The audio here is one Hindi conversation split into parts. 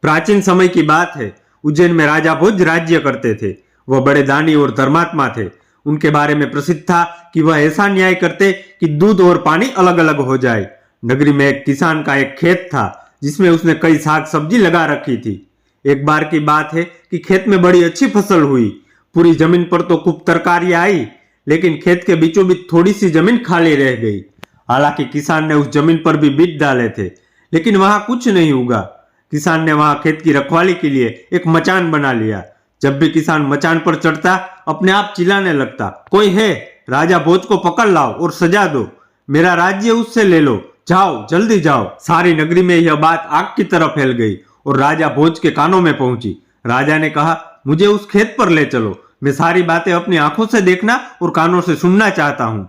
प्राचीन समय की बात है। उज्जैन में राजा भोज राज्य करते थे। वह बड़े दानी और धर्मात्मा थे। उनके बारे में प्रसिद्ध था कि वह ऐसा न्याय करते कि दूध और पानी अलग अलग हो जाए। नगरी में एक किसान का एक खेत था जिसमें उसने कई साग सब्जी लगा रखी थी। एक बार की बात है कि खेत में बड़ी अच्छी फसल हुई। पूरी जमीन पर तो खूब तरकारियां आई, लेकिन खेत के बीचों बीच थोड़ी सी जमीन खाली रह गई। हालांकि किसान ने उस जमीन पर भी बीज डाले थे, लेकिन वहां कुछ नहीं उगा। किसान ने वहां खेत की रखवाली के लिए एक मचान बना लिया। जब भी किसान मचान पर चढ़ता, अपने आप चिल्लाने लगता, कोई है, राजा भोज को पकड़ लाओ और सजा दो, मेरा राज्य उससे ले लो, जाओ जल्दी जाओ। सारी नगरी में यह बात आग की तरह फैल गई और राजा भोज के कानों में पहुंची। राजा ने कहा, मुझे उस खेत पर ले चलो, मैं सारी बातें अपनी आंखों से देखना और कानों से सुनना चाहता हूं।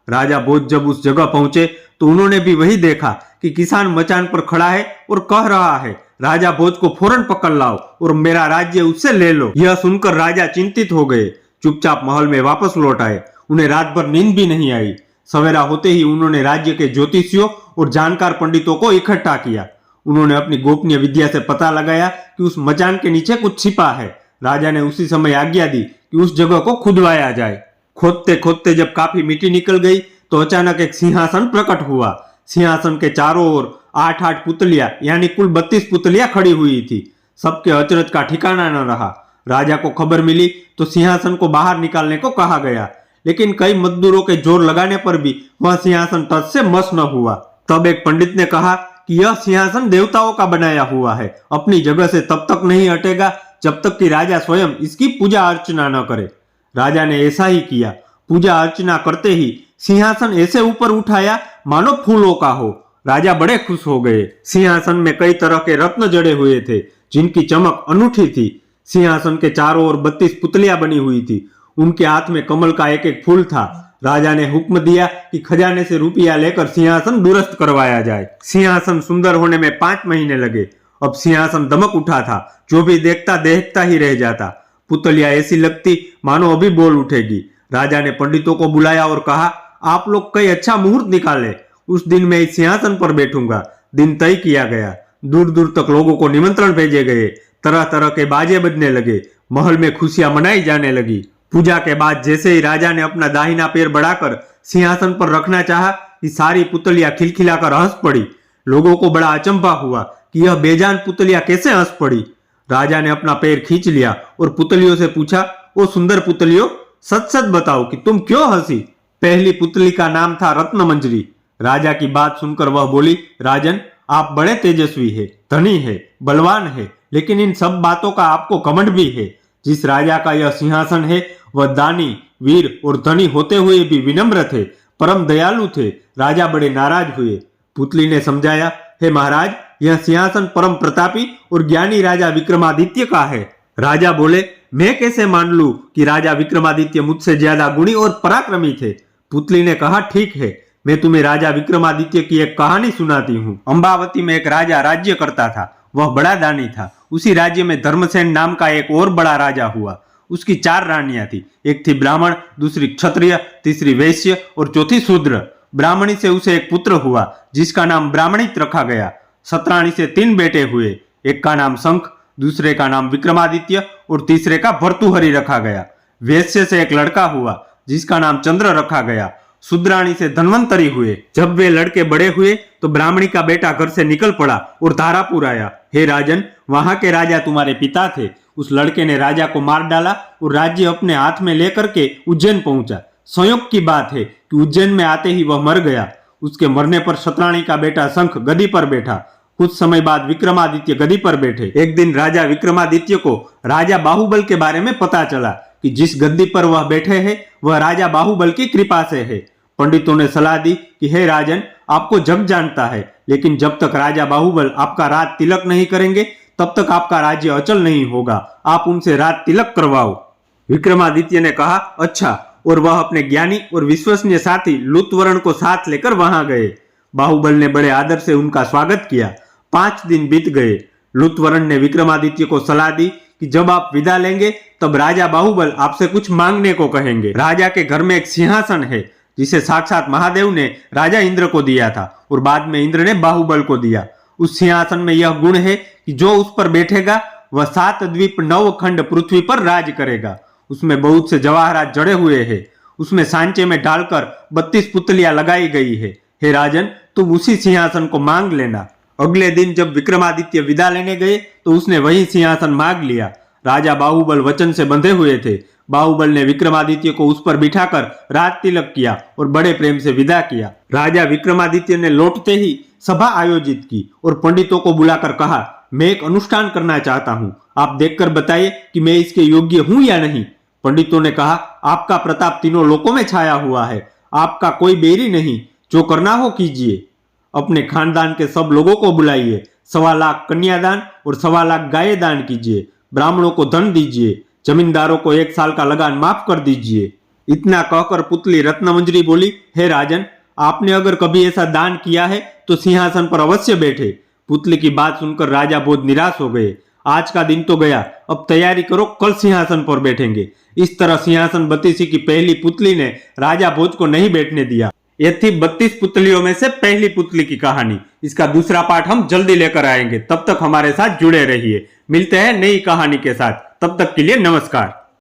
राजा भोज जब उस जगह पहुंचे तो उन्होंने भी वही देखा कि किसान मचान पर खड़ा है और कह रहा है, राजा भोज को फौरन पकड़ लाओ और मेरा राज्य उससे ले लो। यह सुनकर राजा चिंतित हो गए। चुपचाप महल में वापस लौट आए। उन्हें रात भर नींद भी नहीं आई। सवेरा होते ही उन्होंने राज्य के ज्योतिषियों और जानकार पंडितों को इकट्ठा किया। उन्होंने अपनी गोपनीय विद्या से पता लगाया कि उस मचान के नीचे कुछ छिपा है। राजा ने उसी समय आज्ञा दी कि उस जगह को खुदवाया जाए। खोदते खोदते जब काफी मिट्टी निकल गई तो अचानक एक सिंहासन प्रकट हुआ। सिंहासन के चारों ओर 8-8 पुतलियां यानी कुल 32 पुतलियां खड़ी हुई थी। सबके अचरज का ठिकाना न रहा। राजा को खबर मिली तो सिंहासन को बाहर निकालने को कहा गया, लेकिन कई मजदूरों के जोर लगाने पर भी वह सिंहासन टस से मस न हुआ। तब एक पंडित ने कहा कि यह सिंहासन देवताओं का बनाया हुआ है, अपनी जगह से तब तक नहीं हटेगा जब तक कि राजा स्वयं इसकी पूजा अर्चना न करे। राजा ने ऐसा ही किया। पूजा अर्चना करते ही सिंहासन ऐसे ऊपर उठाया मानो फूलों का हो। राजा बड़े खुश हो गए। सिंहासन में कई तरह के रत्न जड़े हुए थे जिनकी चमक अनूठी थी। सिंहासन के चारों ओर 32 पुतलियां बनी हुई थी। उनके हाथ में कमल का एक एक फूल था। राजा ने हुक्म दिया कि खजाने से रुपया लेकर सिंहासन दुरुस्त करवाया जाए। सिंहासन सुंदर होने में 5 महीने लगे। अब सिंहासन दमक उठा था। जो भी देखता देखता ही रह जाता। पुतलियां ऐसी लगती मानो अभी बोल उठेगी। राजा ने पंडितों को बुलाया और कहा, आप लोग कोई अच्छा मुहूर्त निकाले, उस दिन मैं इस सिंहासन पर बैठूंगा। दिन तय किया गया। दूर दूर तक लोगों को निमंत्रण भेजे गए। तरह तरह के बाजे बजने लगे। महल में खुशियां मनाई जाने लगी। पूजा के बाद जैसे ही राजा ने अपना दाहिना पैर बढ़ाकर सिंहासन पर रखना चाहा कि सारी पुतलियां खिलखिलाकर हंस पड़ी। लोगों को बड़ा अचंभा हुआ कि यह बेजान पुतलियां कैसे हंस पड़ी। राजा ने अपना पैर खींच लिया और पुतलियों से पूछा, ओ सुंदर पुतलियों, सच सच बताओ कि तुम क्यों हंसी। पहली पुतली का नाम था रत्नमंजरी। राजा की बात सुनकर वह बोली, राजन, आप बड़े तेजस्वी है, धनी है, बलवान है, लेकिन इन सब बातों का आपको घमंड भी है। जिस राजा का यह सिंहासन है वह दानी, वीर और धनी होते हुए भी विनम्र थे, परम दयालु थे। राजा बड़े नाराज हुए। पुतली ने समझाया, हे महाराज, यह सिंहासन परम प्रतापी और ज्ञानी राजा विक्रमादित्य का है। राजा बोले, मैं कैसे मान लूं कि राजा विक्रमादित्य मुझसे ज्यादा गुणी और पराक्रमी थे। पुतली ने कहा, ठीक है, मैं तुम्हें राजा विक्रमादित्य की एक कहानी सुनाती हूँ। अंबावती में एक राजा राज्य करता था। वह बड़ा दानी था। उसी राज्य में धर्मसेन नाम का एक और बड़ा राजा हुआ। उसकी 4 रानियां थी। एक थी ब्राह्मण, दूसरी क्षत्रिय, तीसरी वैश्य और चौथी शूद्र। ब्राह्मणी से उसे एक पुत्र हुआ जिसका नाम ब्राह्मणित रखा गया। सतराणी से 3 बेटे हुए। एक का नाम शंख, दूसरे का नाम विक्रमादित्य और तीसरे का भर्तृहरि रखा गया। वैश्य से एक लड़का हुआ जिसका नाम चंद्र रखा गया। शूद्राणी से धन्वंतरी हुए। जब वे लड़के बड़े हुए तो ब्राह्मणी का बेटा घर से निकल पड़ा और धारापुर आया। हे राजन, वहां के राजा तुम्हारे पिता थे। उस लड़के ने राजा को मार डाला और राज्य अपने हाथ में लेकर के उज्जैन पहुंचा। संयोग की बात है कि उज्जैन में आते ही वह मर गया। उसके मरने पर सतराणी का बेटा शंख गद्दी पर बैठा। कुछ समय बाद विक्रमादित्य गद्दी पर बैठे। एक दिन राजा विक्रमादित्य को राजा बाहुबल के बारे में पता चला कि जिस गद्दी पर वह बैठे हैं वह राजा बाहुबल की कृपा से है। पंडितों ने सलाह दी कि हे राजन, आपको जग जानता है, लेकिन जब तक राजा बाहुबल आपका राज तिलक नहीं करेंगे तब तक आपका राज्य अचल नहीं होगा। आप उनसे राज तिलक करवाओ। विक्रमादित्य ने कहा, अच्छा, और वह अपने ज्ञानी और विश्वसनीय साथी लुतवर्ण को साथ लेकर वहां गए। बाहुबल ने बड़े आदर से उनका स्वागत किया। 5 दिन बीत गए। लुतवर्ण ने विक्रमादित्य को सलाह दी कि जब आप विदा लेंगे तब राजा बाहुबल आपसे कुछ मांगने को कहेंगे। राजा के घर में एक सिंहासन है जिसे साक्षात महादेव ने राजा इंद्र को दिया था और बाद में इंद्र ने बाहुबल को दिया। उस सिंहासन में यह गुण है कि जो उस पर बैठेगा वह 7 द्वीप 9 खंड पृथ्वी पर राज करेगा। उसमें बहुत से जवाहरात जड़े हुए हैं। उसमें सांचे में डालकर 32 पुतलियां लगाई गई है। हे राजन, तुम उसी सिंहासन को मांग लेना। अगले दिन जब विक्रमादित्य विदा लेने गए तो उसने वही सिंहासन मांग लिया। राजा बाहुबल वचन से बंधे हुए थे। बाहुबल ने विक्रमादित्य को उस पर बिठाकर राज तिलक किया और बड़े प्रेम से विदा किया। राजा विक्रमादित्य ने लौटते ही सभा आयोजित की और पंडितों को बुलाकर कहा, मैं एक अनुष्ठान करना चाहता हूँ, आप देखकर बताइए कि मैं इसके योग्य हूं या नहीं। पंडितों ने कहा, आपका प्रताप तीनों लोकों में छाया हुआ है, आपका कोई बैरी नहीं, जो करना हो कीजिए। अपने खानदान के सब लोगों को बुलाइए, 1.25 लाख कन्यादान और 1.25 लाख गाय दान कीजिए, ब्राह्मणों को धन दीजिए, जमींदारों को 1 साल का लगान माफ कर दीजिए। इतना कहकर पुतली रत्नमंजरी बोली, हे राजन, आपने अगर कभी ऐसा दान किया है तो सिंहासन पर अवश्य बैठे। पुतली की बात सुनकर राजा बहुत निराश हो गए। आज का दिन तो गया, अब तैयारी करो, कल सिंहासन पर बैठेंगे। इस तरह सिंहासन बत्तीसी की पहली पुतली ने राजा भोज को नहीं बैठने दिया। ये थी 32 पुतलियों में से पहली पुतली की कहानी। इसका दूसरा पार्ट हम जल्दी लेकर आएंगे। तब तक हमारे साथ जुड़े रहिए। मिलते हैं नई कहानी के साथ। तब तक के लिए नमस्कार।